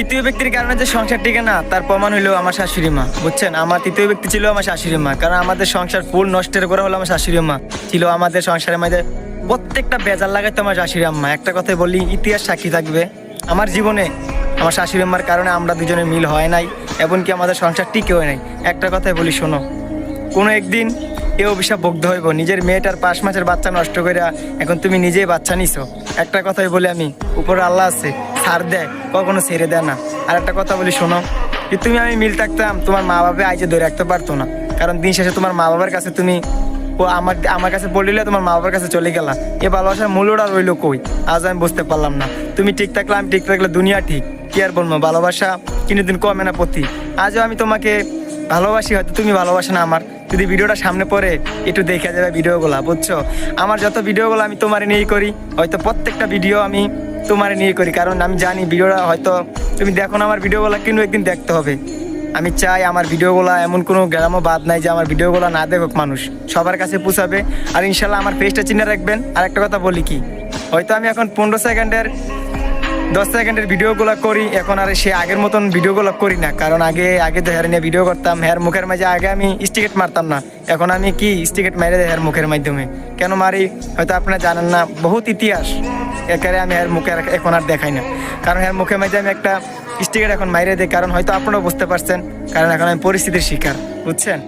তৃতীয় ব্যক্তির কারণে যে সংসার টিকে না তার প্রমাণ হইলো আমার শাশুড়ি মা, বুঝছেন। আমার তৃতীয় ব্যক্তি ছিল আমার শাশুড়ি মা, কারণ আমাদের সংসার ফুল নষ্টের করে হলো আমার শাশুড়ি মা। ছিল আমাদের সংসারের মধ্যে প্রত্যেকটা বেজার লাগাইতো আমার শাশুড়ি আম্মা। একটা কথাই বলি, ইতিহাস সাক্ষী থাকবে আমার জীবনে আমার শাশুড়ি আম্মার কারণে আমরা দুজনে মিল হয় নাই, এমনকি আমাদের সংসার টিকে হয় নাই। একটা কথাই বলি, শোনো, কোনো একদিন এ অভিশাপ ভুগতে হইব। নিজের মেয়েটার 5 মাসের বাচ্চা নষ্ট করে এখন তুমি নিজেই বাচ্চা নিছো। একটা কথাই বলি আমি, উপরে আল্লাহ আছে, ছাড় দেয়, কখনো ছেড়ে দেয় না। আর একটা কথা বলি, শোনো, যে তুমি আমি মিল থাকতাম, তোমার মা বাবা আইজে ধরে রাখতে পারতো না। কারণ দিন শেষে তোমার মা বাবার কাছে তুমি আমার কাছে বলিলে তোমার মা বাবার কাছে চলে গেলা। এ ভালোবাসার মূল্যটা রইলো কই, আজ আমি বুঝতে পারলাম না। তুমি ঠিক থাকলে আমি ঠিক থাকলে দুনিয়া ঠিক। কি আর বলবো, ভালোবাসা কোনোদিন কমে না প্রতি। আজও আমি তোমাকে ভালোবাসি, হয়তো তুমি ভালোবাসো না আমার। যদি ভিডিওটা সামনে পড়ে একটু দেখে যাবে ভিডিওগুলা, বুঝছো। আমার যত ভিডিওগুলো আমি তোমার নিয়েই করি, হয়তো প্রত্যেকটা ভিডিও আমি তোমার নিয়ে করি, কারণ আমি জানি ভিডিওটা হয়তো তুমি দেখো না আমার ভিডিওগুলো, কিন্তু একদিন দেখতে হবে। আমি চাই আমার ভিডিওগুলো এমন কোনো গ্রামও বাদ নাই যে আমার ভিডিওগুলো না দেখুক মানুষ, সবার কাছে পৌঁছাবে। আর ইনশাল্লাহ আমার পেজটা চিনে রাখবেন। আর একটা কথা বলি কি, হয়তো আমি এখন 15 সেকেন্ডের 10 সেকেন্ডের ভিডিওগুলো করি, এখন আর সে আগের মতন ভিডিওগুলো করি না। কারণ আগে তো হেয়ার নিয়ে ভিডিও করতাম, হেয়ার মুখের মাঝে আগে আমি স্টিকেট মারতাম না, এখন আমি কি স্টিকেট মেরে দেয় হেয়ার মুখের মাধ্যমে। কেন মারি হয়তো আপনারা জানেন না, বহুত ইতিহাস একারে আমি হেয়ার মুখে এখন আর দেখাই না। কারণ হেয়ার মুখের মাঝে আমি একটা স্টিকেট এখন মাইরে দিই, কারণ হয়তো আপনারাও বুঝতে পারছেন, কারণ এখন আমি পরিস্থিতির শিকার, বুঝছেন।